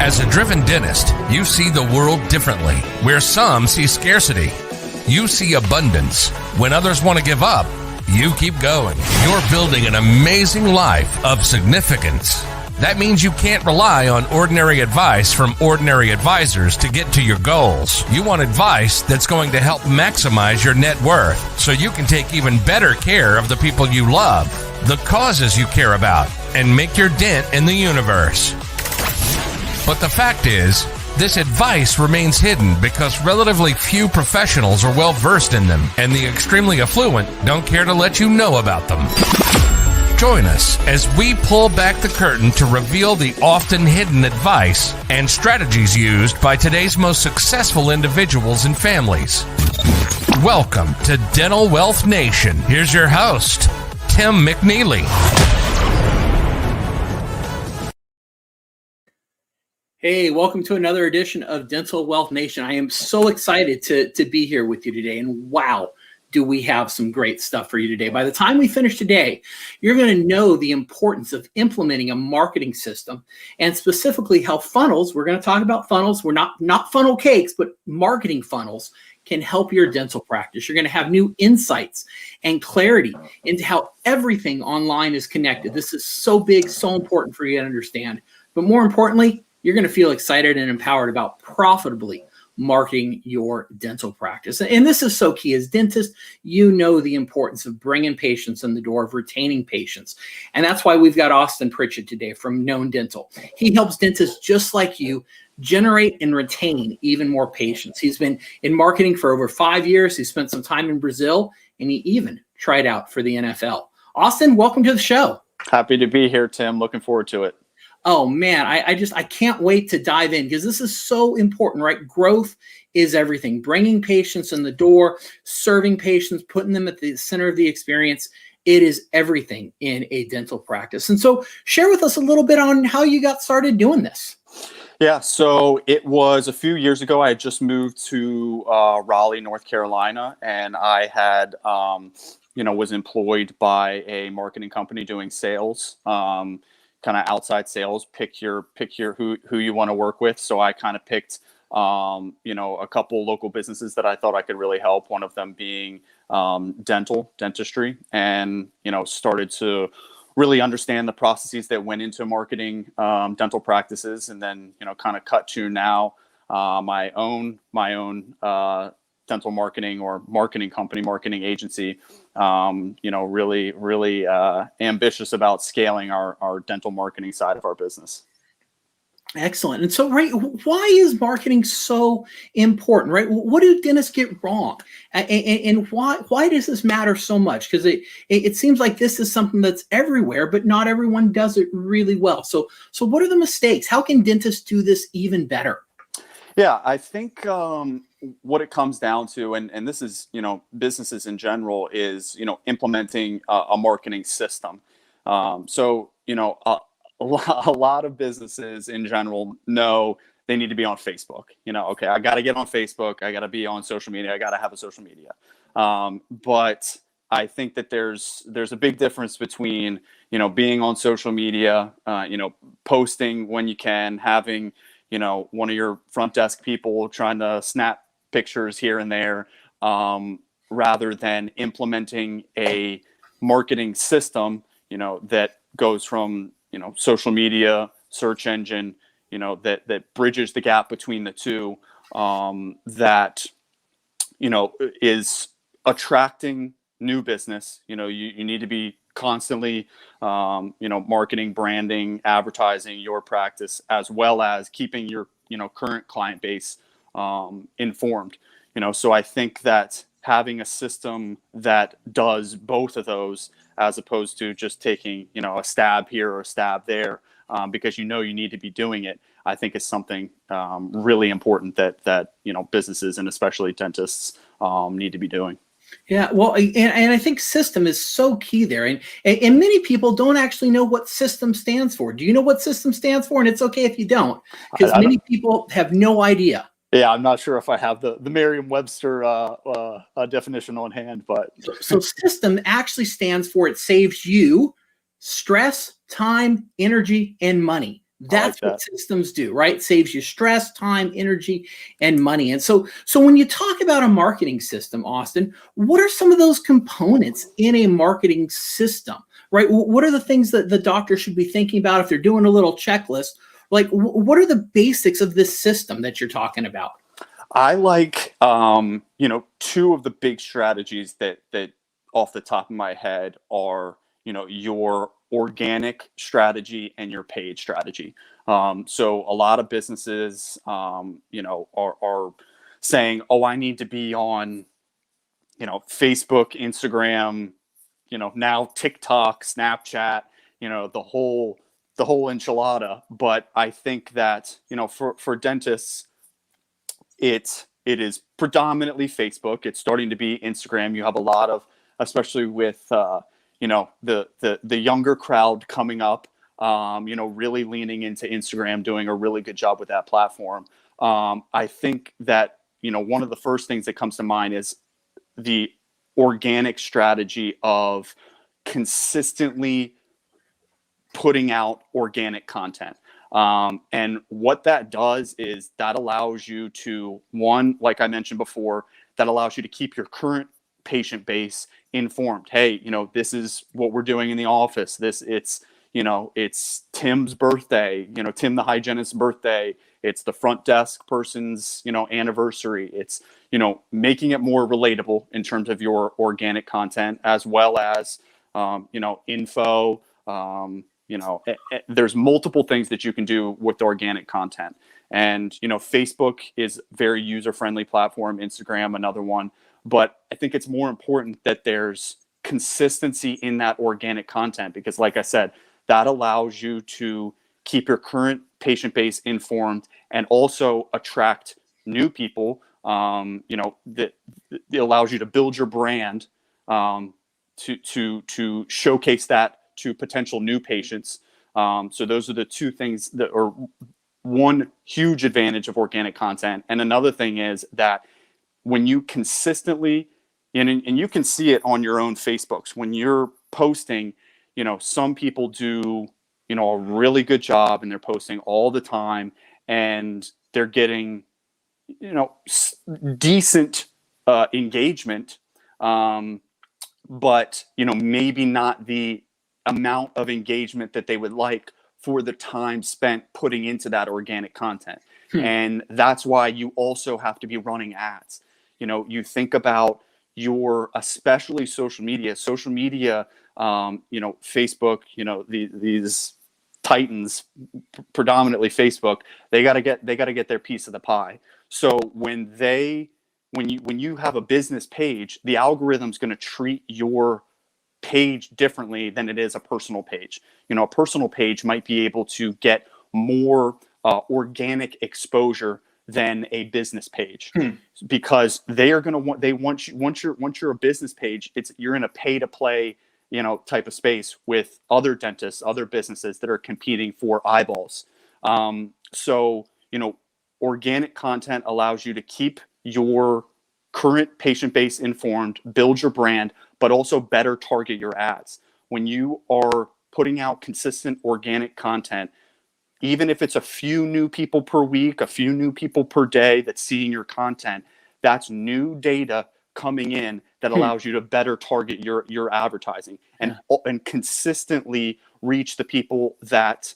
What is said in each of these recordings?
As a driven dentist, you see the world differently. Where some see scarcity, you see abundance. When others want to give up, you keep going. You're building an amazing life of significance. That means you can't rely on ordinary advice from ordinary advisors to get to your goals. You want advice that's going to help maximize your net worth so you can take even better care of the people you love, the causes you care about, and make your dent in the universe. But the fact is, this advice remains hidden because relatively few professionals are well versed in them, and the extremely affluent don't care to let you know about them. Join us as we pull back the curtain to reveal the often hidden advice and strategies used by today's most successful individuals and families. Welcome to Dental Wealth Nation. Here's your host, Tim McNeely. Hey, welcome to another edition of Dental Wealth Nation. I am so excited to be here with you today. And wow, do we have some great stuff for you today. By the time we finish today, you're going to know the importance of implementing a marketing system, and specifically how funnels, we're going to talk about funnels. We're not funnel cakes, but marketing funnels can help your dental practice. You're going to have new insights and clarity into how everything online is connected. This is so big, so important for you to understand. But more importantly, you're going to feel excited and empowered about profitably marketing your dental practice. And this is so key. As dentists, you know the importance of bringing patients in the door, of retaining patients. And that's why we've got Austin Pritchett today from Known Dental. He helps dentists just like you generate and retain even more patients. He's been in marketing for over 5 years. He spent some time in Brazil, and he even tried out for the NFL. Austin, welcome to the show. Happy to be here, Tim. Looking forward to it. Oh man, I can't wait to dive in because this is so important, right? Growth is everything. Bringing patients in the door, serving patients, putting them at the center of the experience. It is everything in a dental practice. And so share with us a little bit on how you got started doing this. Yeah, so it was a few years ago. I had just moved to Raleigh, North Carolina, and I had, was employed by a marketing company doing sales. Kind of outside sales, pick your who you want to work with. So I kind of picked, a couple local businesses that I thought I could really help. One of them being dentistry, and started to really understand the processes that went into marketing dental practices, and then kind of cut to now my own dental marketing or marketing company, marketing agency. Really ambitious about scaling our dental marketing side of our business. Excellent. And so, right, why is marketing so important, right? What do dentists get wrong? And why does this matter so much? Because it seems like this is something that's everywhere, but not everyone does it really well. So what are the mistakes? How can dentists do this even better? Yeah, I think what it comes down to, and this is, businesses in general, is, implementing a marketing system. A lot of businesses in general know they need to be on Facebook. Okay, I got to get on Facebook. I got to be on social media. I got to have a social media. But I think that there's a big difference between, being on social media, posting when you can, having, one of your front desk people trying to snap pictures here and there, rather than implementing a marketing system, that goes from, social media, search engine, that bridges the gap between the two, that, is attracting new business. You need to be constantly, marketing, branding, advertising your practice, as well as keeping your, current client base informed. So I think that having a system that does both of those, as opposed to just taking, a stab here or a stab there, because you need to be doing it, I think is something really important that businesses, and especially dentists, need to be doing. Yeah, well, and I think system is so key there. And many people don't actually know what system stands for. Do you know what system stands for? And it's okay if you don't, because many people have no idea. Yeah, I'm not sure if I have the Merriam-Webster definition on hand, but so system actually stands for, it saves you stress, time, energy, and money. That's like what that. systems do, right? Saves you stress, time, energy, and money. And so when you talk about a marketing system, Austin, what are some of those components in a marketing system, right? What are the things that the doctor should be thinking about if they're doing a little checklist? Like, what are the basics of this system that you're talking about? I like, two of the big strategies that off the top of my head are, your organic strategy and your paid strategy. So a lot of businesses, are saying, oh, I need to be on, Facebook, Instagram, now TikTok, Snapchat, the whole enchilada. But I think that, for dentists, it is predominantly Facebook. It's starting to be Instagram. You have a lot of, especially with the younger crowd coming up, really leaning into Instagram, doing a really good job with that platform. I think that one of the first things that comes to mind is the organic strategy of consistently putting out organic content. And what that does is that allows you to, one, like I mentioned before, that allows you to keep your current patient base informed. Hey, this is what we're doing in the office. It's Tim's birthday, Tim the hygienist's birthday. It's the front desk person's, anniversary. It's, making it more relatable in terms of your organic content, as well as, info. There's multiple things that you can do with organic content. And, Facebook is very user-friendly platform, Instagram, another one. But I think it's more important that there's consistency in that organic content, because like I said, that allows you to keep your current patient base informed and also attract new people. That it allows you to build your brand, to showcase that to potential new patients. So those are the two things that are one huge advantage of organic content. And another thing is that when you consistently, and you can see it on your own Facebooks, when you're posting, some people do, a really good job and they're posting all the time and they're getting, decent engagement. But, maybe not the amount of engagement that they would like for the time spent putting into that organic content. And that's why you also have to be running ads. You think about especially social media, Facebook, these titans, predominantly Facebook, they got to get their piece of the pie. So when you have a business page, the algorithm's going to treat your page differently than it is a personal page. A personal page might be able to get more organic exposure than a business page, because they are going to want you, once you're a business page, you're in a pay to play, type of space with other dentists, other businesses that are competing for eyeballs. So, organic content allows you to keep your current patient base informed, build your brand, but also better target your ads. When you are putting out consistent organic content, even if it's a few new people per week, a few new people per day that's seeing your content, that's new data coming in that allows you to better target your advertising and consistently reach the people that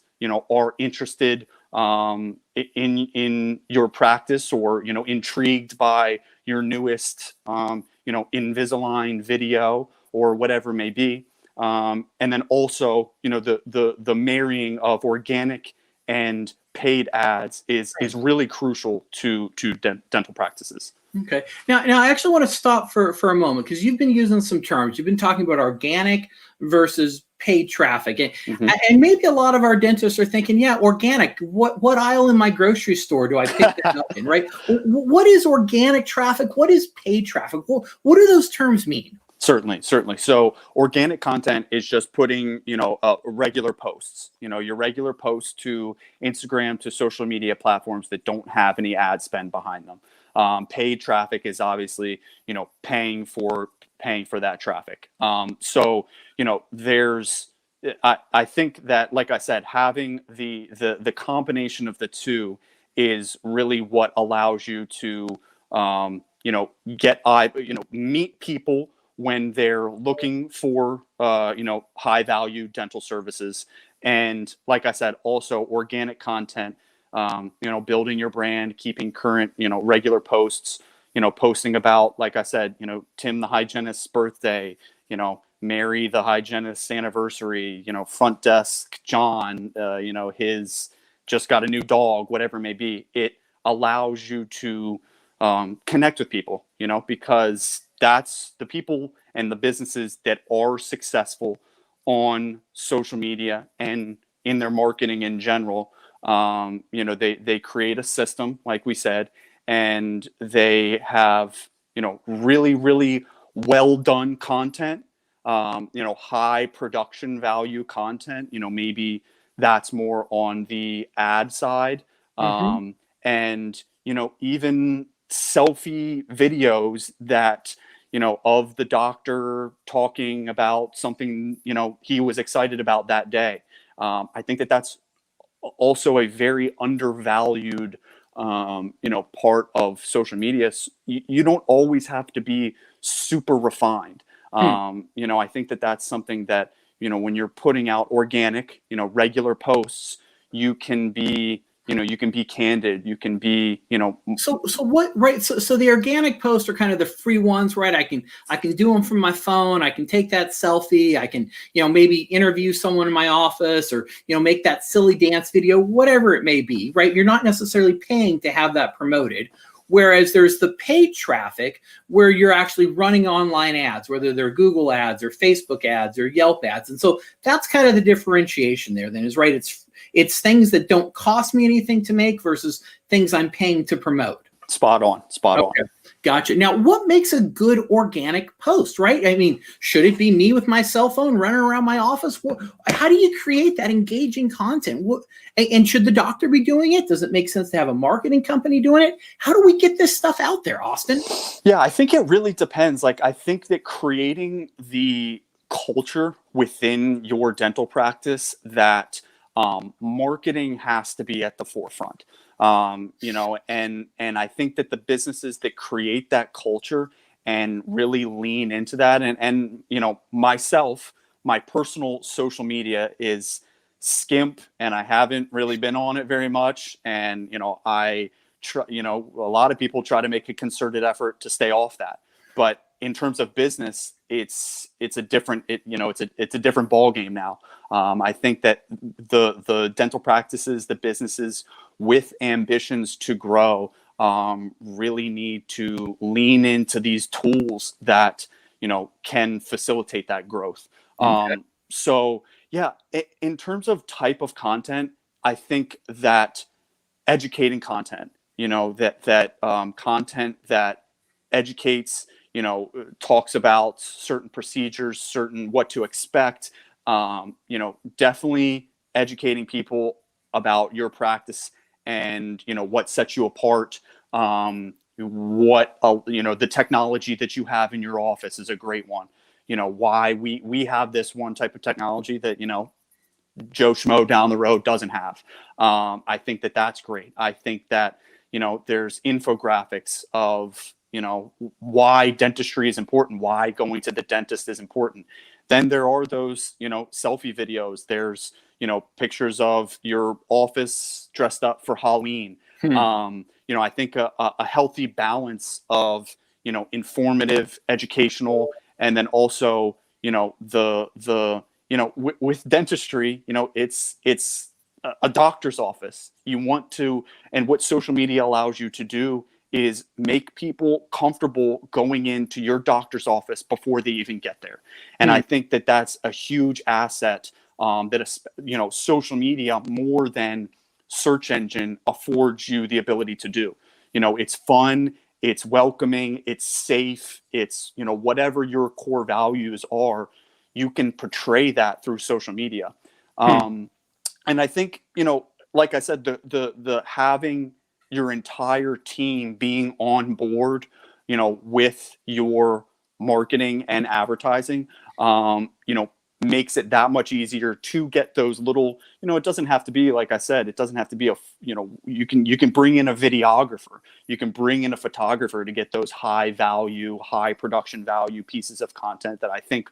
are interested in your practice, or intrigued by your newest Invisalign video or whatever it may be. And then also the marrying of organic and paid ads is really crucial to dental practices. Okay. Now I actually want to stop for a moment, because you've been using some terms. You've been talking about organic versus paid traffic. And maybe a lot of our dentists are thinking, yeah, organic. What aisle in my grocery store do I pick that up in, right? What is organic traffic? What is paid traffic? What do those terms mean? Certainly. So organic content is just putting, regular posts, your regular posts to Instagram, to social media platforms that don't have any ad spend behind them. Paid traffic is obviously, paying for that traffic. So, there's I think that, like I said, having the combination of the two is really what allows you to, meet people when they're looking for, high value dental services. And like I said, also organic content, building your brand, keeping current, regular posts, posting about, like I said, Tim the hygienist's birthday, Mary the hygienist's anniversary, front desk John, his just got a new dog, whatever it may be. It allows you to connect with people, because that's the people and the businesses that are successful on social media and in their marketing in general. They create a system, like we said, and they have, really, really well done content, high production value content, maybe that's more on the ad side. And, even selfie videos that, of the doctor talking about something, he was excited about that day. I think that that's also a very undervalued, part of social media. You don't always have to be super refined. I think that that's something that, when you're putting out organic, regular posts, you can be candid, you can be, So what, right? So the organic posts are kind of the free ones, right? I can do them from my phone. I can take that selfie. I can, maybe interview someone in my office, or, make that silly dance video, whatever it may be, right? You're not necessarily paying to have that promoted. Whereas there's the paid traffic where you're actually running online ads, whether they're Google ads or Facebook ads or Yelp ads. And so that's kind of the differentiation there then, is right. It's things that don't cost me anything to make versus things I'm paying to promote. Spot on. Gotcha. Now, what makes a good organic post, right? I mean, should it be me with my cell phone running around my office? How do you create that engaging content? And should the doctor be doing it? Does it make sense to have a marketing company doing it? How do we get this stuff out there, Austin? Yeah, I think it really depends. Like, I think that creating the culture within your dental practice that marketing has to be at the forefront. And I think that the businesses that create that culture and really lean into that, and myself, my personal social media is skimp, and I haven't really been on it very much. And, I try, a lot of people try to make a concerted effort to stay off that. But in terms of business, it's a different ball game now. I think that the dental practices, the businesses with ambitions to grow, really need to lean into these tools that can facilitate that growth. Okay. So yeah, in terms of type of content, I think that educating content, that content that educates, talks about certain procedures, certain what to expect, definitely educating people about your practice and, what sets you apart. The technology that you have in your office is a great one. Why we have this one type of technology that, Joe Schmo down the road doesn't have. I think that that's great. I think that, there's infographics of, why dentistry is important, why going to the dentist is important. Then there are those, selfie videos. There's, pictures of your office dressed up for Halloween. I think a healthy balance of, informative, educational, and then also, with dentistry, it's a doctor's office. You want to, and what social media allows you to do is make people comfortable going into your doctor's office before they even get there. And I think that that's a huge asset, that, social media more than search engine affords you the ability to do. It's fun, it's welcoming, it's safe, it's, whatever your core values are, you can portray that through social media. And I think, like I said, the having your entire team being on board, with your marketing and advertising, makes it that much easier to get those little, it doesn't have to be, like I said, it doesn't have to be you can bring in a videographer, you can bring in a photographer to get those high value, high production value pieces of content that I think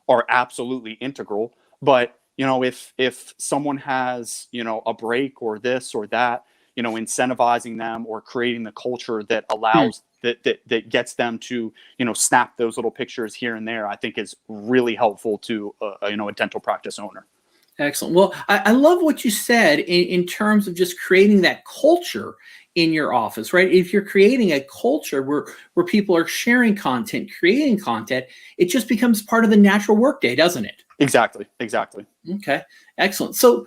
are absolutely integral. But, if someone has, a break or this or that, incentivizing them or creating the culture that allows that gets them to, snap those little pictures here and there, I think is really helpful to, a dental practice owner. Excellent. Well, I love what you said in terms of just creating that culture in your office, right? If you're creating a culture where people are sharing content, creating content, it just becomes part of the natural workday, doesn't it? Exactly. Okay, excellent. So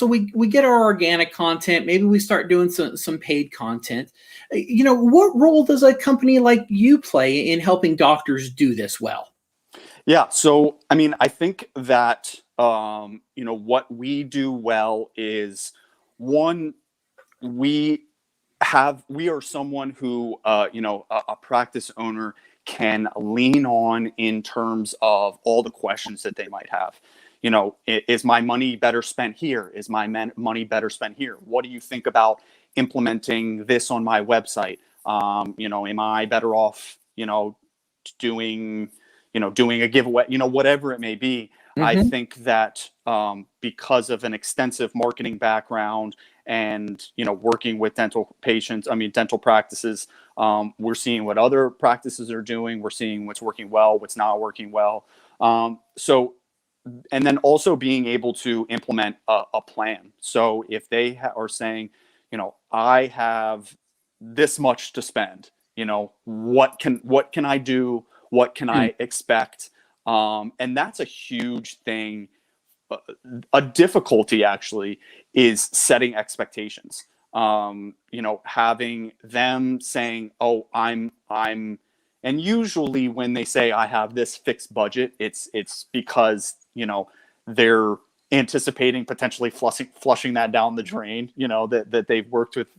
we get our organic content. Maybe we start doing some paid content. What role does a company like you play in helping doctors do this well? Yeah. So, I mean, I think that, what we do well is, one, we are someone who, a practice owner can lean on in terms of all the questions that they might have. Is my money better spent here? Is my money better spent here? What do you think about implementing this on my website? Am I better off, doing a giveaway, whatever it may be. I think that because of an extensive marketing background and, working with dental practices, we're seeing what other practices are doing. We're seeing what's working well, what's not working well. And then also being able to implement a plan. So if they are saying, I have this much to spend, what can I do? What can I expect? And that's a huge thing. A difficulty actually is setting expectations. Having them saying, "Oh, I'm," and usually when they say I have this fixed budget, it's because they're anticipating potentially flushing that down the drain. That they've worked with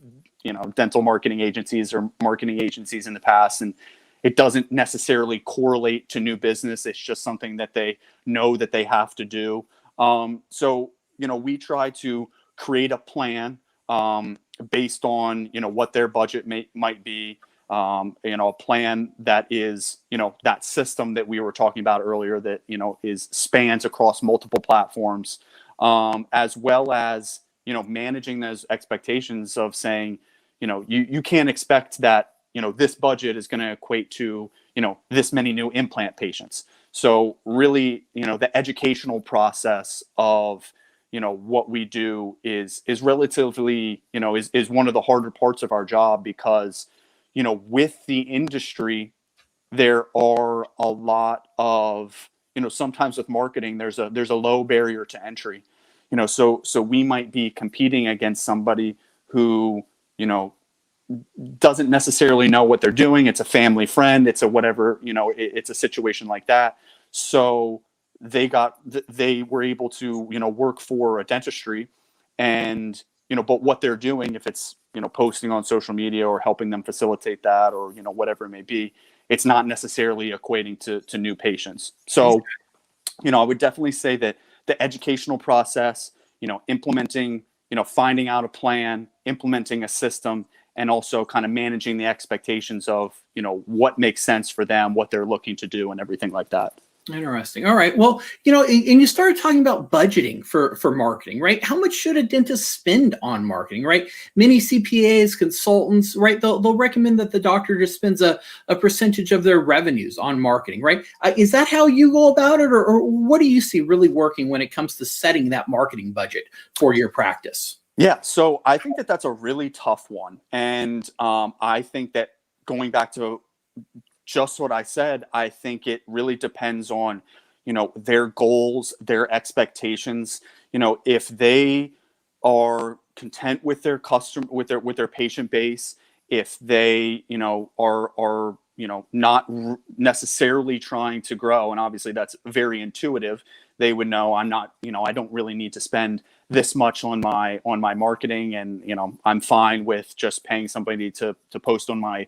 dental marketing agencies or marketing agencies in the past, and it doesn't necessarily correlate to new business. It's just something that they know that they have to do. So, we try to create a plan based on, what their budget might be, a plan that is, that system that we were talking about earlier that, spans across multiple platforms, as well as, managing those expectations of saying, you can't expect that, this budget is going to equate to, this many new implant patients. So really, the educational process of, what we do is relatively, is one of the harder parts of our job because, with the industry, there are a lot of, sometimes with marketing, there's a low barrier to entry, so we might be competing against somebody who, doesn't necessarily know what they're doing. It's a family friend. It's a whatever, it's a situation like that. So they were able to, work for a dentistry and, but what they're doing, if it's, posting on social media or helping them facilitate that or, whatever it may be, it's not necessarily equating to new patients. So, I would definitely say that the educational process, implementing, finding out a plan, implementing a system, and also kind of managing the expectations of, what makes sense for them, what they're looking to do, and everything like that. Interesting. All right. Well, and you started talking about budgeting for marketing, right? How much should a dentist spend on marketing, right? Many CPAs, consultants, right? They'll recommend that the doctor just spends a percentage of their revenues on marketing, right? Is that how you go about it, or what do you see really working when it comes to setting that marketing budget for your practice? Yeah. So I think that that's a really tough one. And I think that going back to just what I said, I think it really depends on, their goals, their expectations. If they are content with their customer, with their patient base, if they, are not necessarily trying to grow, and obviously that's very intuitive. They would know I'm not, I don't really need to spend this much on my marketing, and I'm fine with just paying somebody to post on my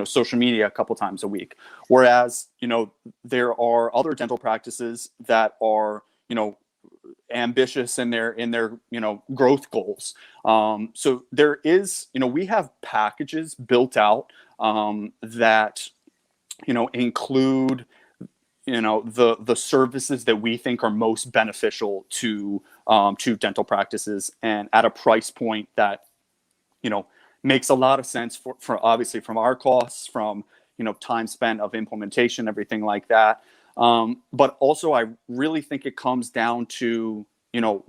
social media a couple times a week. Whereas, there are other dental practices that are, ambitious in their growth goals. So there is, we have packages built out that include the services that we think are most beneficial to dental practices, and at a price point that makes a lot of sense for obviously from our costs, from time spent of implementation, everything like that. But also, I really think it comes down to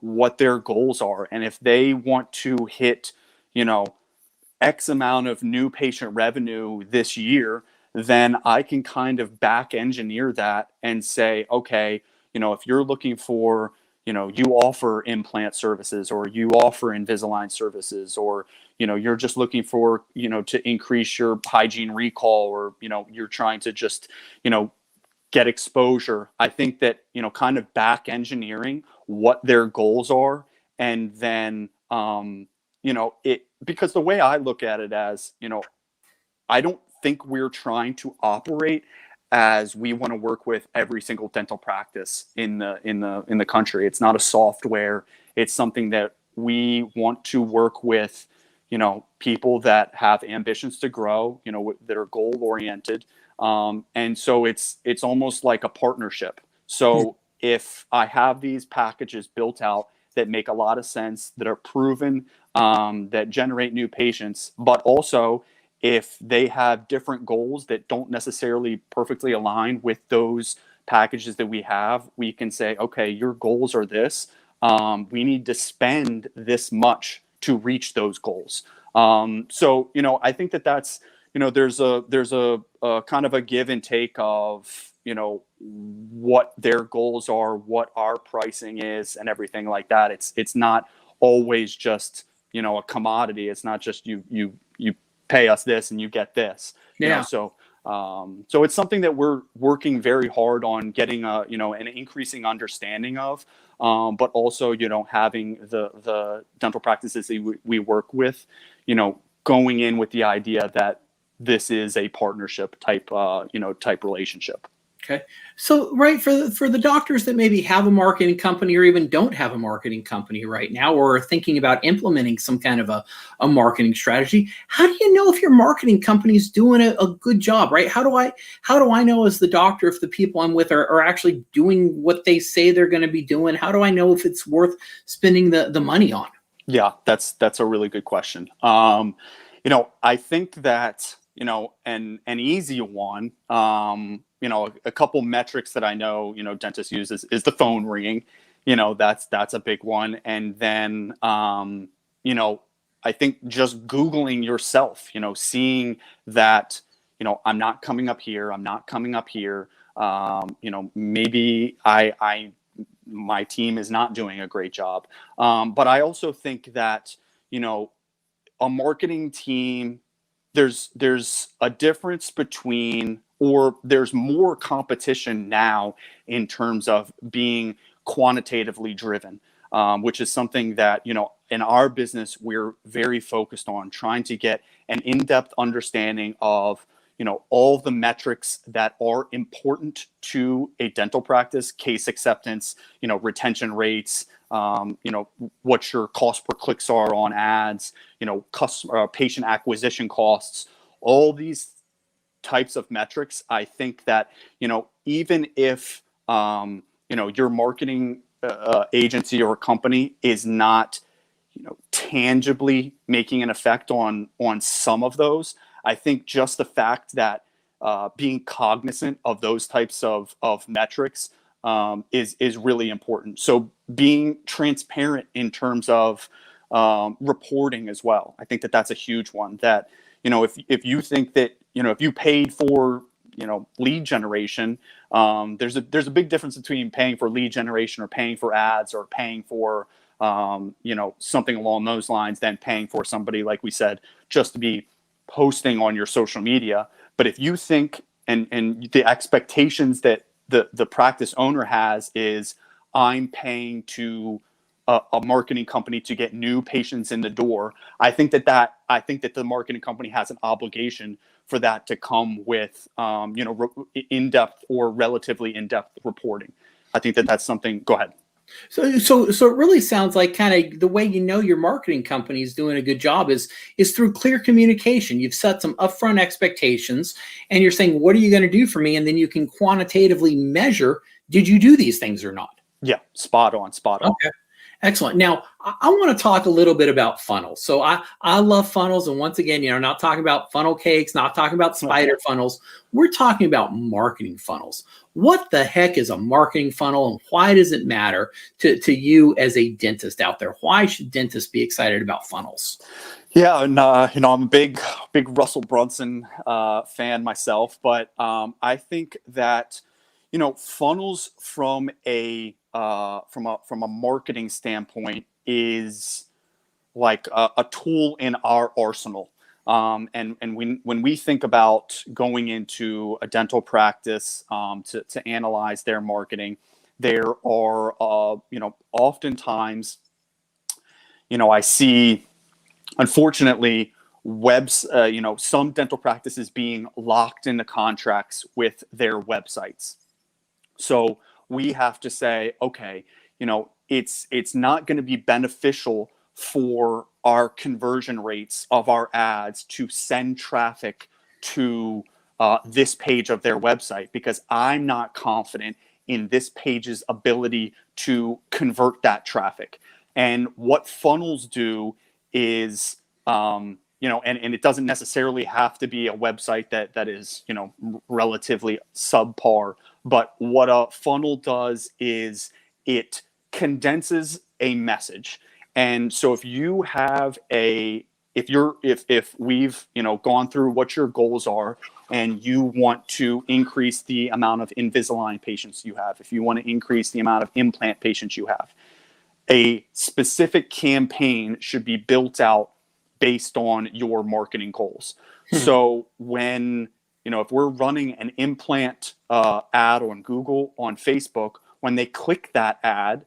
what their goals are, and if they want to hit X amount of new patient revenue this year, then I can kind of back engineer that and say, okay, if you're looking for, you offer implant services, or you offer Invisalign services, or, you're just looking for, to increase your hygiene recall, or, you're trying to just, get exposure. I think that, kind of back engineering what their goals are, and then, because the way I look at it as, I don't think we're trying to operate as we want to work with every single dental practice in the country. It's not a software. It's something that we want to work with, people that have ambitions to grow, that are goal oriented. And so it's almost like a partnership. So if I have these packages built out that make a lot of sense, that are proven, that generate new patients, but also if they have different goals that don't necessarily perfectly align with those packages that we have, we can say, okay, your goals are this. We need to spend this much to reach those goals. So, I think that's, there's a kind of a give and take of, what their goals are, what our pricing is, and everything like that. It's not always just, a commodity. It's not just you pay us this and you get this. Yeah. So it's something that we're working very hard on getting an increasing understanding of, but also, having the dental practices that we work with, going in with the idea that this is a partnership type relationship. Okay. So, right, for the doctors that maybe have a marketing company, or even don't have a marketing company right now, or are thinking about implementing some kind of a marketing strategy, how do you know if your marketing company is doing a good job, right? How do I know as the doctor if the people I'm with are actually doing what they say they're going to be doing? How do I know if it's worth spending the money on? Yeah, that's a really good question. I think that, an easy one, a couple metrics that I know, dentists use is the phone ringing. That's a big one. And then, I think just Googling yourself, seeing that, I'm not coming up here. I'm not coming up here. Maybe my team is not doing a great job. But I also think that, a marketing team, there's a difference between, or there's more competition now in terms of being quantitatively driven, which is something that, in our business, we're very focused on trying to get an in-depth understanding of, all the metrics that are important to a dental practice: case acceptance, retention rates, what your cost per clicks are on ads, customer, patient acquisition costs, all these types of metrics. I think that, even if, your marketing agency or company is not, tangibly making an effect on some of those, I think just the fact that being cognizant of those types of metrics is really important. So being transparent in terms of reporting as well. I think that that's a huge one. That, if you think that, if you paid for, lead generation, there's a big difference between paying for lead generation, or paying for ads, or paying for something along those lines, than paying for somebody, like we said, just to be posting on your social media. But if you think, and the expectations that the practice owner has is, I'm paying to a marketing company to get new patients in the door, I think that the marketing company has an obligation for that to come with, in-depth or relatively in-depth reporting. I think that that's something. Go ahead. So it really sounds like kind of the way your marketing company is doing a good job is through clear communication. You've set some upfront expectations, and you're saying, what are you going to do for me? And then you can quantitatively measure, did you do these things or not? Yeah, spot on. Okay. Excellent. Now, I want to talk a little bit about funnels. So I love funnels. And once again, not talking about funnel cakes, not talking about spider funnels. We're talking about marketing funnels. What the heck is a marketing funnel, and why does it matter to you as a dentist out there? Why should dentists be excited about funnels? Yeah, and I'm a big Russell Brunson fan myself, but I think that funnels from a marketing standpoint is like a tool in our arsenal. And when we think about going into a dental practice to analyze their marketing, there are oftentimes I see, unfortunately, some dental practices being locked into contracts with their websites. So we have to say, okay, it's not going to be beneficial for our conversion rates of our ads to send traffic to this page of their website, because I'm not confident in this page's ability to convert that traffic. And what funnels do is, and it doesn't necessarily have to be a website that is, relatively subpar. But what a funnel does is it condenses a message. And so if you have if we've gone through what your goals are, and you want to increase the amount of Invisalign patients you have, if you want to increase the amount of implant patients you have, a specific campaign should be built out based on your marketing goals. So when if we're running an implant ad on Google, on Facebook, when they click that ad,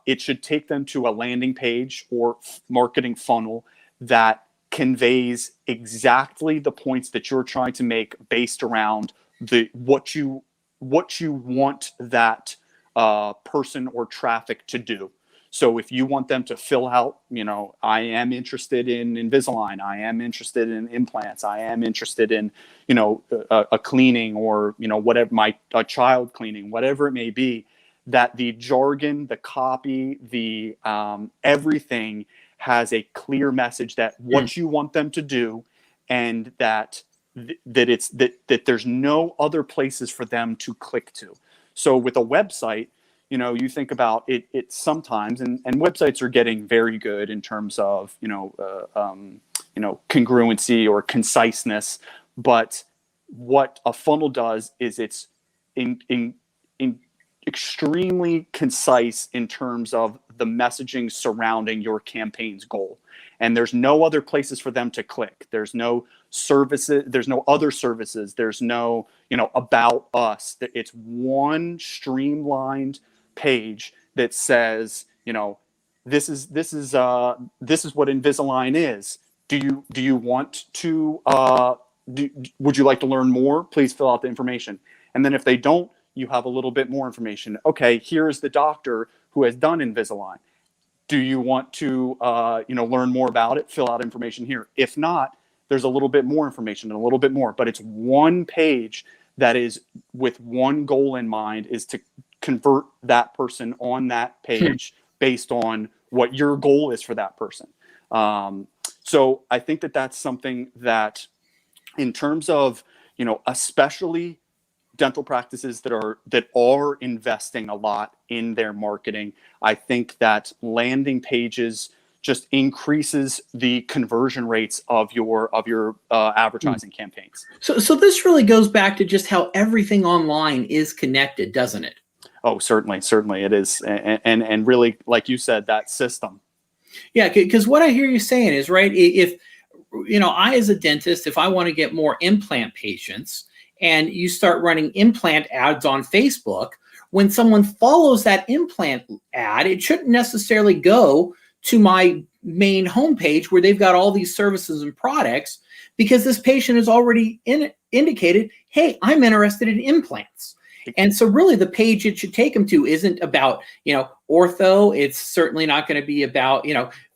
it should take them to a landing page or marketing funnel that conveys exactly the points that you're trying to make based around what you want that person or traffic to do. So if you want them to fill out, I am interested in Invisalign, I am interested in implants, I am interested in, a cleaning, or, whatever, a child cleaning, whatever it may be, that the jargon, the copy, the everything has a clear message that what you want them to do, and that there's no other places for them to click to. So with a website, you think about it sometimes, and websites are getting very good in terms of, congruency or conciseness. But what a funnel does is it's extremely concise in terms of the messaging surrounding your campaign's goal. And there's no other places for them to click. There's no services. There's no other services. There's no, about us. It's one streamlined page that says, this is what Invisalign is. Do you want to would you like to learn more? Please fill out the information. And then if they don't, you have a little bit more information. Okay, here's the doctor who has done Invisalign. Do you want to learn more about it? Fill out information here. If not, there's a little bit more information and a little bit more. But it's one page that is with one goal in mind, is to convert that person on that page based on what your goal is for that person. So I think that that's something that, in terms of, especially dental practices that are investing a lot in their marketing, I think that landing pages just increases the conversion rates of your advertising campaigns. So this really goes back to just how everything online is connected, doesn't it? Oh, certainly it is, and really, like you said, that system. Yeah, because what I hear you saying is, right, if I, as a dentist, if I want to get more implant patients, and you start running implant ads on Facebook, when someone follows that implant ad, it shouldn't necessarily go to my main homepage where they've got all these services and products. because this patient has already indicated, hey, I'm interested in implants. And so really the page it should take them to isn't about, ortho. It's certainly not going to be about,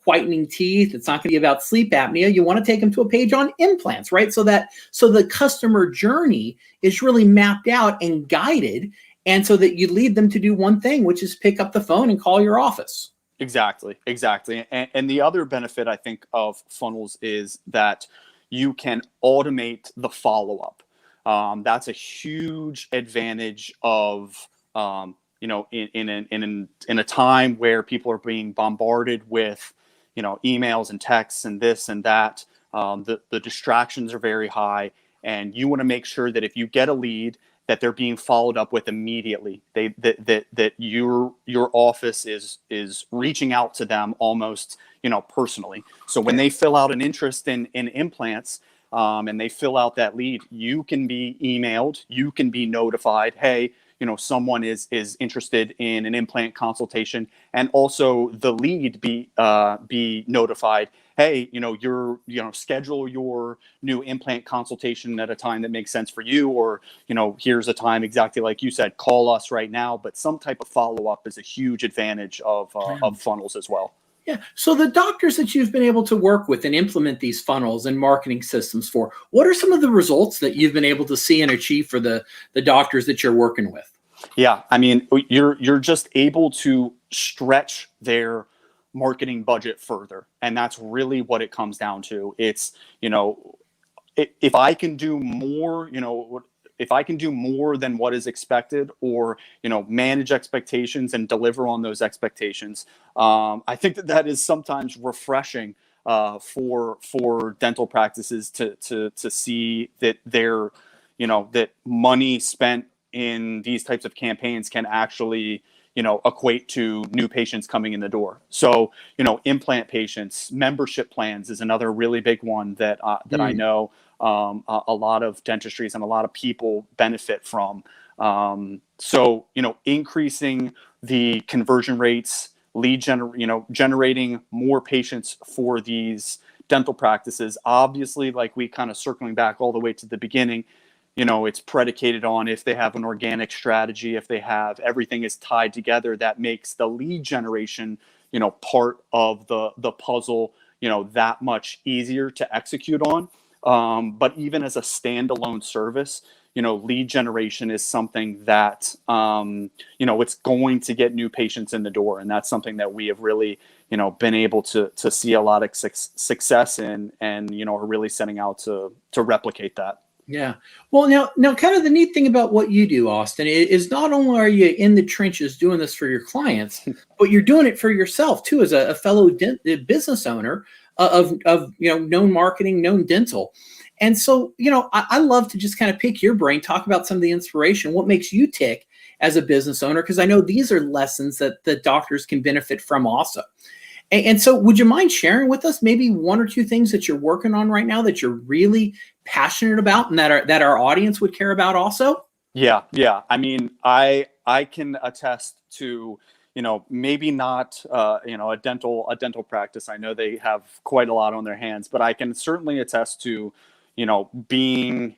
whitening teeth. It's not going to be about sleep apnea. You want to take them to a page on implants, right? So the customer journey is really mapped out and guided. And so that you lead them to do one thing, which is pick up the phone and call your office. Exactly. And the other benefit, I think, of funnels is that you can automate the follow-up. That's a huge advantage of, in a time where people are being bombarded with, emails and texts and this and that. The distractions are very high, and you want to make sure that if you get a lead, that they're being followed up with immediately. That your office is reaching out to them almost, personally. So when they fill out an interest in implants, and they fill out that lead, you can be emailed, you can be notified, hey, someone is interested in an implant consultation, and also the lead be notified, hey, schedule your new implant consultation at a time that makes sense for you, or, here's a time exactly like you said, call us right now. But some type of follow-up is a huge advantage of funnels as well. Yeah. So the doctors that you've been able to work with and implement these funnels and marketing systems for, what are some of the results that you've been able to see and achieve for the doctors that you're working with? Yeah. I mean, you're just able to stretch their marketing budget further. And that's really what it comes down to. It's, if I can do more, if I can do more than what is expected, or, manage expectations and deliver on those expectations, I think that is sometimes refreshing for dental practices to see that that money spent in these types of campaigns can actually, equate to new patients coming in the door. So, implant patients, membership plans is another really big one that I know a lot of dentistries and a lot of people benefit from. So, increasing the conversion rates, generating more patients for these dental practices. Obviously, like we kind of circling back all the way to the beginning, it's predicated on if they have an organic strategy, if they have everything is tied together, that makes the lead generation, part of the puzzle, that much easier to execute on. But even as a standalone service, lead generation is something that, it's going to get new patients in the door. And that's something that we have really, been able to see a lot of success in, and, are really setting out to replicate that. Yeah. Well, now kind of the neat thing about what you do, Austin, is not only are you in the trenches doing this for your clients, but you're doing it for yourself too, as a fellow business owner of known marketing, known dental. And so, I love to just kind of pick your brain, talk about some of the inspiration, what makes you tick as a business owner, because I know these are lessons that the doctors can benefit from also. And so would you mind sharing with us maybe one or two things that you're working on right now that you're really passionate about and that our audience would care about also? Yeah. I mean, I can attest to, maybe not, a dental practice. I know they have quite a lot on their hands, but I can certainly attest to, being,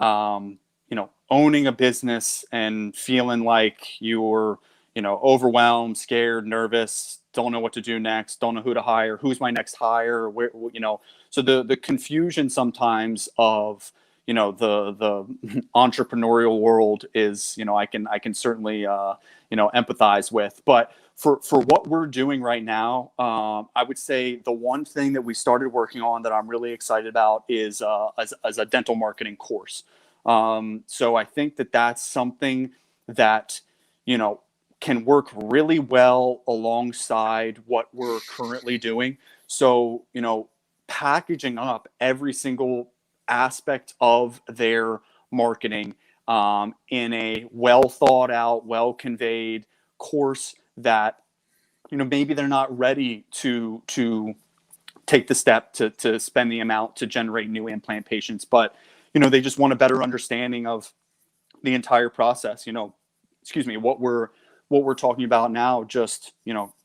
owning a business and feeling like you're, overwhelmed, scared, nervous, don't know what to do next, don't know who to hire, who's my next hire, where, so the confusion sometimes of, the entrepreneurial world is, I can certainly, empathize with. But for what we're doing right now, I would say the one thing that we started working on that I'm really excited about is as a dental marketing course. So I think that that's something that, can work really well alongside what we're currently doing. So, packaging up every single aspect of their marketing in a well thought out, well conveyed course that, maybe they're not ready to take the step to spend the amount to generate new implant patients, but, they just want a better understanding of the entire process, what we're talking about now, just,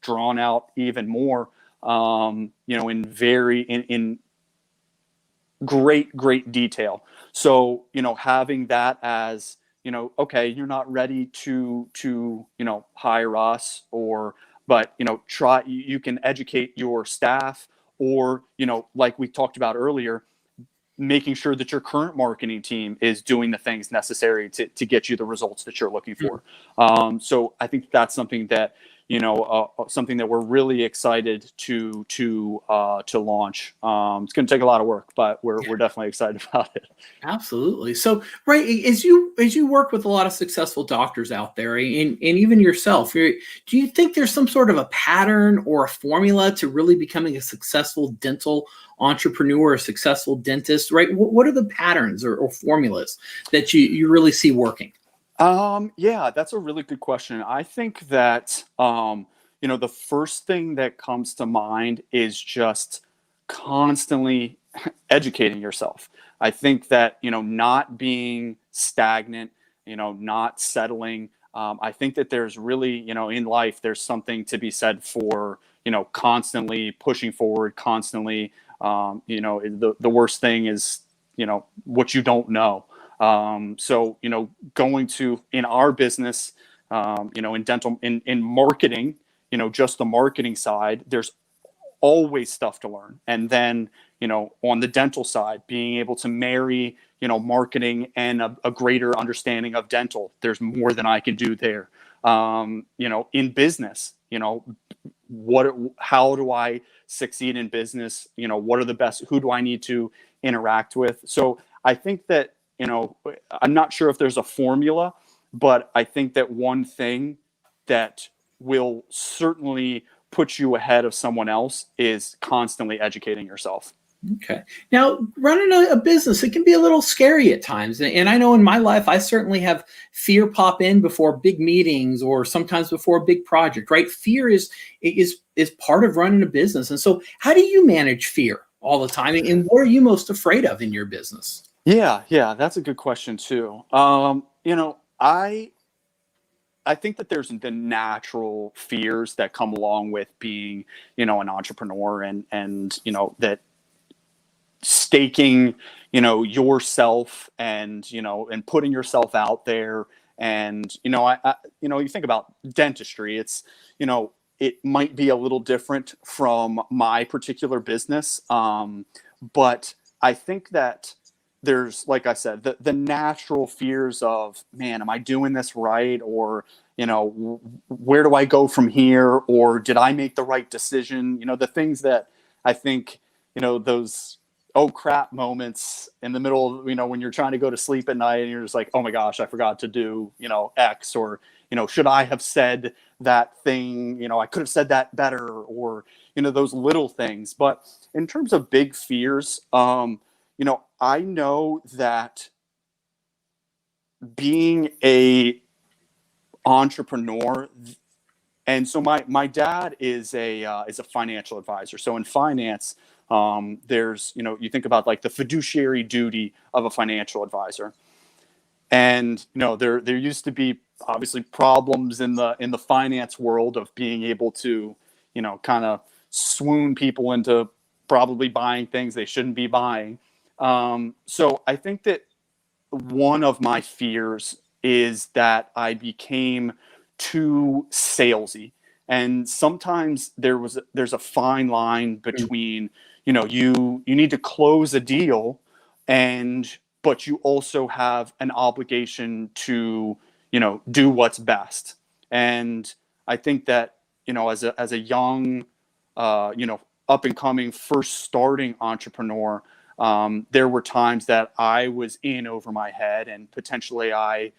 drawn out even more, in great detail. So, having that as, okay, you're not ready to, hire us, but, you can educate your staff, or, like we talked about earlier, making sure that your current marketing team is doing the things necessary to get you the results that you're looking for. So I think that's something that, something that we're really excited to launch. It's going to take a lot of work, but we're definitely excited about it. Absolutely. So, right, as you work with a lot of successful doctors out there, and even yourself, do you think there's some sort of a pattern or a formula to really becoming a successful dental entrepreneur, a successful dentist? Right? What are the patterns or formulas that you really see working? Yeah, that's a really good question. I think that, the first thing that comes to mind is just constantly educating yourself. I think that, not being stagnant, not settling. I think that there's really, in life, there's something to be said for, constantly pushing forward, constantly, the worst thing is, what you don't know. So, going to, in our business, in dental, in marketing, just the marketing side, there's always stuff to learn. And then, on the dental side, being able to marry, marketing and a greater understanding of dental, there's more than I can do there. In business, how do I succeed in business? What are the best, who do I need to interact with? So I think that, I'm not sure if there's a formula, but I think that one thing that will certainly put you ahead of someone else is constantly educating yourself. Okay. Now, running a business, it can be a little scary at times. And I know in my life, I certainly have fear pop in before big meetings or sometimes before a big project, right? Fear is part of running a business. And so how do you manage fear all the time? And what are you most afraid of in your business? Yeah, that's a good question too. I think that there's the natural fears that come along with being, an entrepreneur, and that staking, yourself, and and putting yourself out there. And you think about dentistry, it's, it might be a little different from my particular business, but I think that there's, like I said, the natural fears of, man, am I doing this right? Or, where do I go from here? Or did I make the right decision? The things that I think, those oh crap moments in the middle of, when you're trying to go to sleep at night and you're just like, oh my gosh, I forgot to do, X, or, should I have said that thing? I could have said that better, or, those little things. But in terms of big fears, I know that being a entrepreneur, and so my dad is a financial advisor. So in finance, there's, you think about like the fiduciary duty of a financial advisor, and there used to be obviously problems in the finance world of being able to, kind of swoon people into probably buying things they shouldn't be buying. So I think that one of my fears is that I became too salesy. And sometimes there's a fine line between, you need to close a deal, but you also have an obligation to, do what's best. And I think that, as a young, up and coming, first starting entrepreneur, there were times that I was in over my head, and potentially I,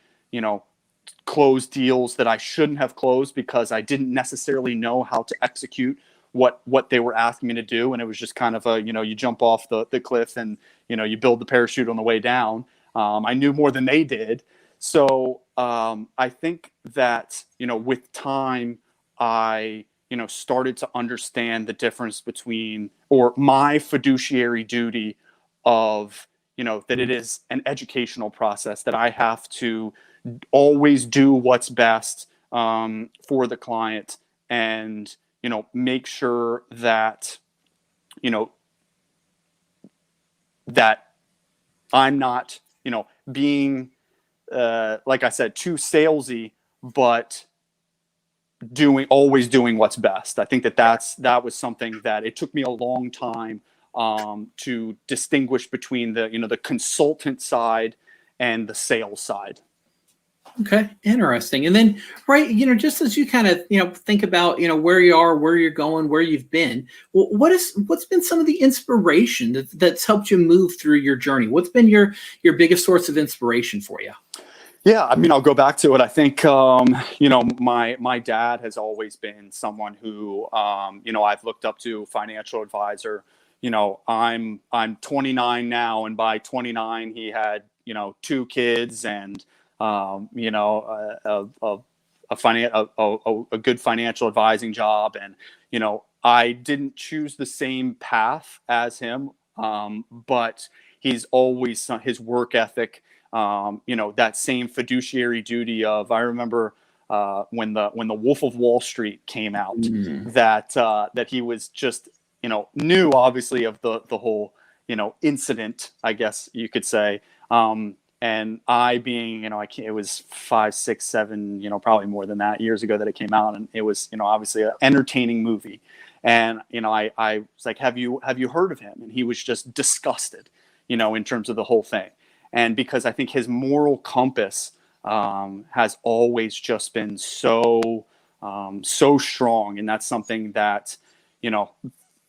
closed deals that I shouldn't have closed because I didn't necessarily know how to execute what they were asking me to do. And it was just kind of a, you jump off the cliff and, you build the parachute on the way down. I knew more than they did. So I think that, with time, I, started to understand the difference between, or my fiduciary duty of, that it is an educational process, that I have to always do what's best for the client, and, make sure that, that I'm not, being, like I said, too salesy, but always doing what's best. I think that was something that it took me a long time to distinguish between the consultant side and the sales side. Okay, interesting. And then, right, just as you kind of, think about, where you are, where you're going, where you've been, what's been some of the inspiration that's helped you move through your journey? What's been your biggest source of inspiration for you? Yeah, I mean, I'll go back to it. I think, my dad has always been someone who, I've looked up to, financial advisor. I'm 29 now, and by 29, he had, 2 kids and, a good financial advising job. And, I didn't choose the same path as him, but he's always, his work ethic, that same fiduciary duty of, I remember when the Wolf of Wall Street came out, that he was just, knew obviously of the whole, incident, I guess you could say. And I being, it was 5, 6, 7, probably more than that years ago that it came out. And it was, obviously an entertaining movie. And, I was like, have you heard of him? And he was just disgusted, in terms of the whole thing. And because I think his moral compass has always just been so strong. And that's something that,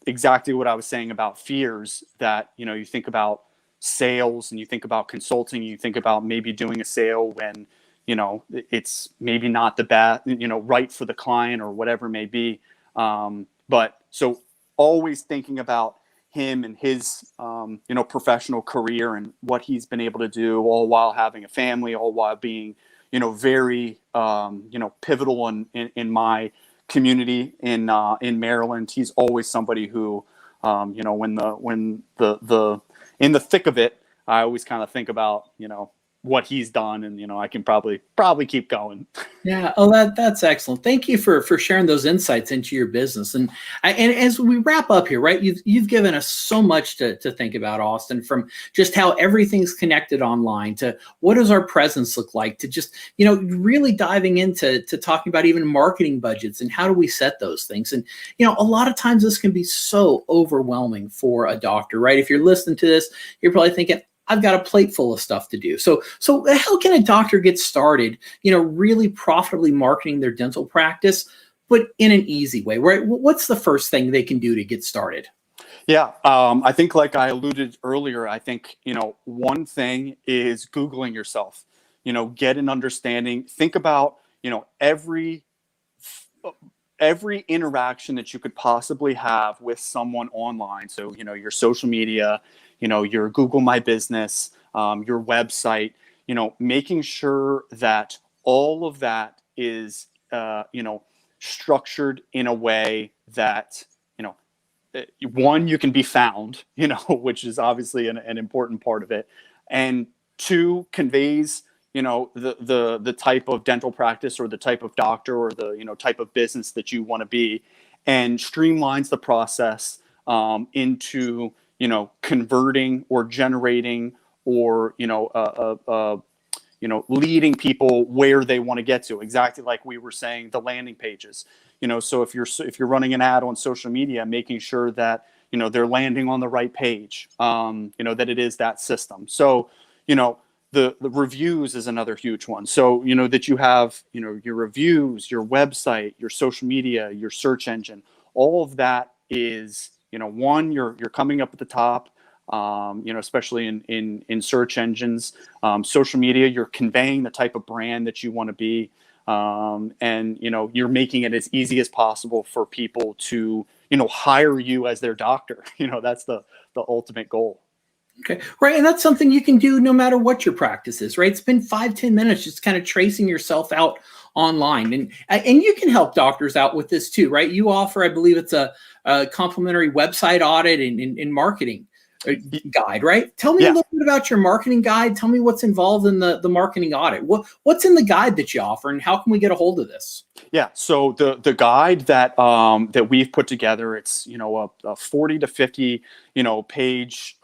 exactly what I was saying about fears, that, you think about sales and you think about consulting, you think about maybe doing a sale when, it's maybe not the best, right for the client or whatever it may be. But so always thinking about him and his, professional career and what he's been able to do, all while having a family, all while being, very, pivotal in my community in Maryland. He's always somebody who, when the in the thick of it, I always kind of think about, what he's done, and I can probably keep going. Yeah. Oh, that's excellent. Thank you for sharing those insights into your business. And as we wrap up here, right, you've given us so much to think about, Austin, from just how everything's connected online to what does our presence look like, to just really diving into talking about even marketing budgets and how do we set those things. And a lot of times this can be so overwhelming for a doctor, right? If you're listening to this, you're probably thinking, I've got a plate full of stuff to do. So how can a doctor get started, really profitably marketing their dental practice, but in an easy way, right? What's the first thing they can do to get started? Yeah, I think, like I alluded earlier, I think, one thing is Googling yourself, get an understanding, think about, every interaction that you could possibly have with someone online. So, your social media, your Google My Business, your website, making sure that all of that is, structured in a way that, one, you can be found, which is obviously an important part of it. And 2, conveys, the type of dental practice or the type of doctor or the, type of business that you want to be, and streamlines the process into, converting or generating or, leading people where they want to get to, exactly like we were saying, the landing pages. So if you're running an ad on social media, making sure that, they're landing on the right page, that it is that system. So, the reviews is another huge one. So, that you have, your reviews, your website, your social media, your search engine, all of that is, one, you're coming up at the top, especially in search engines, social media, you're conveying the type of brand that you want to be. And, you're making it as easy as possible for people to, hire you as their doctor. That's the ultimate goal. Okay. Right. And that's something you can do no matter what your practice is, right? Spend 5-10 minutes just kind of tracing yourself out online. And you can help doctors out with this too, right? You offer, I believe it's a complimentary website audit and marketing guide, right? Tell me a little bit about your marketing guide. Tell me what's involved in the marketing audit. What's in the guide that you offer, and how can we get a hold of this? Yeah, so the guide that we've put together, it's a 40 to 50 page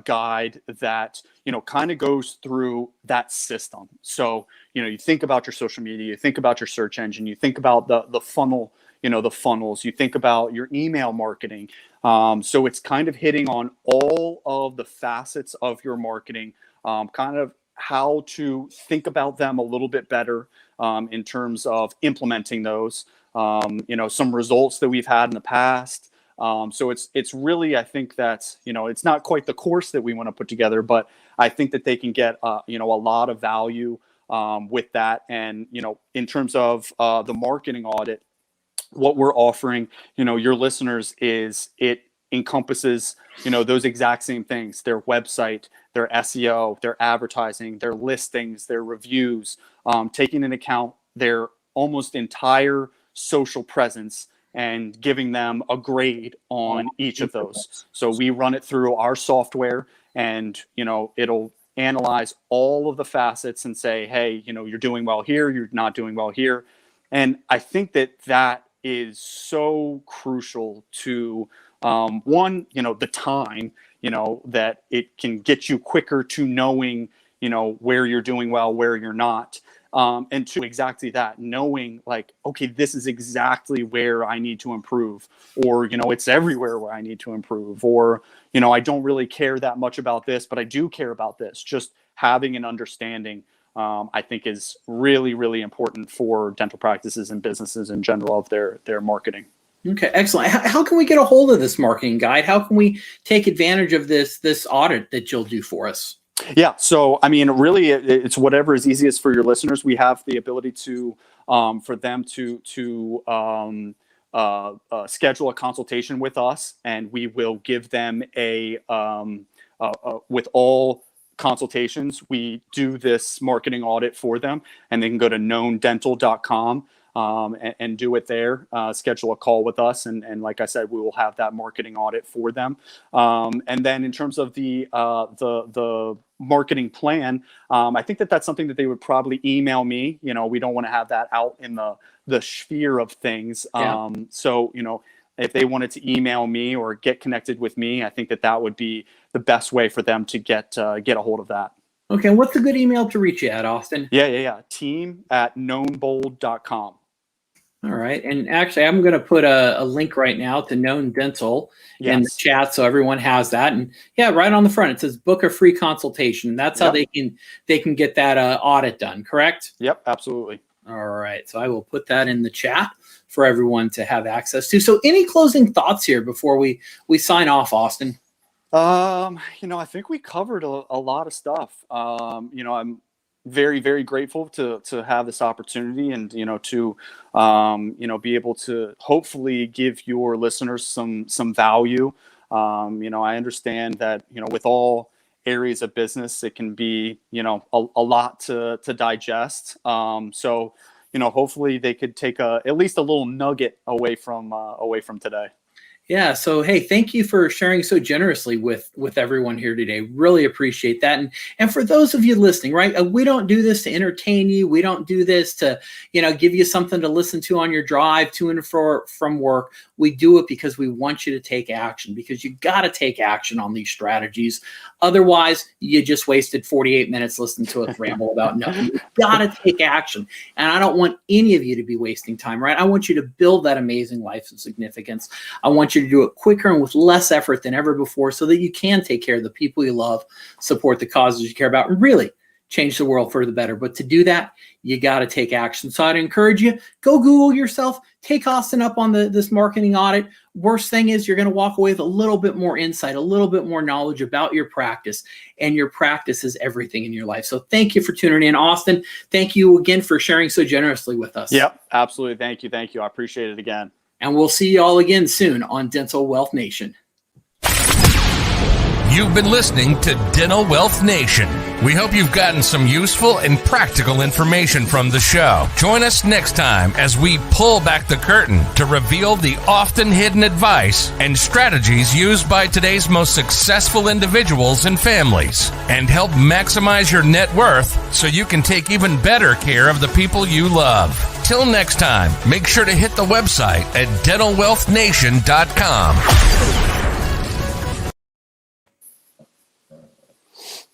guide that kind of goes through that system. So you think about your social media, you think about your search engine, you think about the funnel, the funnels, you think about your email marketing. So it's kind of hitting on all of the facets of your marketing, kind of how to think about them a little bit better in terms of implementing those, some results that we've had in the past. So it's really, I think that, it's not quite the course that we want to put together, but I think that they can get, a lot of value with that. And, in terms of the marketing audit, what we're offering, your listeners is it encompasses, those exact same things: their website, their SEO, their advertising, their listings, their reviews, taking into account their almost entire social presence and giving them a grade on each of those. So we run it through our software, and it'll analyze all of the facets and say, hey, you're doing well here, you're not doing well here. And I think that is so crucial to one, the time, that it can get you quicker to knowing, where you're doing well, where you're not. And two, exactly that, knowing like, okay, this is exactly where I need to improve, or, it's everywhere where I need to improve, or, I don't really care that much about this, but I do care about this. Just having an understanding, I think is really, really important for dental practices and businesses in general of their marketing. Okay, excellent. How can we get a hold of this marketing guide? How can we take advantage of this audit that you'll do for us? Yeah, so I mean, really, it's whatever is easiest for your listeners. We have the ability to for them to schedule a consultation with us, and we will give them with all consultations, we do this marketing audit for them, and they can go to knowndental.com. And do it there, schedule a call with us. And like I said, we will have that marketing audit for them. And then in terms of the marketing plan, I think that's something that they would probably email me. We don't want to have that out in the sphere of things. So, if they wanted to email me or get connected with me, I think that would be the best way for them to get a hold of that. Okay. What's a good email to reach you at, Austin? Yeah. team@knownbold.com. All right. And actually, I'm going to put a link right now to Known Dental in the chat, so everyone has that. And right on the front, it says book a free consultation. That's how they can get that audit done, correct? Yep, absolutely. All right. So I will put that in the chat for everyone to have access to. So any closing thoughts here before we sign off, Austin? I think we covered a lot of stuff. I'm very, very grateful to have this opportunity, and to be able to hopefully give your listeners some value. I understand that with all areas of business, it can be a lot to digest. So hopefully they could take at least a little nugget away from today. Yeah. So, hey, thank you for sharing so generously with everyone here today. Really appreciate that. And for those of you listening, right, we don't do this to entertain you. We don't do this to, give you something to listen to on your drive to and from work. We do it because we want you to take action, because you got to take action on these strategies. Otherwise, you just wasted 48 minutes listening to us ramble about nothing. You got to take action. And I don't want any of you to be wasting time, right? I want you to build that amazing life of significance. I want you to do it quicker and with less effort than ever before, so that you can take care of the people you love, support the causes you care about, and really change the world for the better. But to do that, you got to take action. So I'd encourage you, go Google yourself, take Austin up on this marketing audit. Worst thing is you're going to walk away with a little bit more insight, a little bit more knowledge about your practice, and your practice is everything in your life. So thank you for tuning in, Austin. Thank you again for sharing so generously with us. Yep, absolutely. Thank you. I appreciate it again. And we'll see you all again soon on Dental Wealth Nation. You've been listening to Dental Wealth Nation. We hope you've gotten some useful and practical information from the show. Join us next time as we pull back the curtain to reveal the often hidden advice and strategies used by today's most successful individuals and families, and help maximize your net worth so you can take even better care of the people you love. Till next time, make sure to hit the website at dentalwealthnation.com.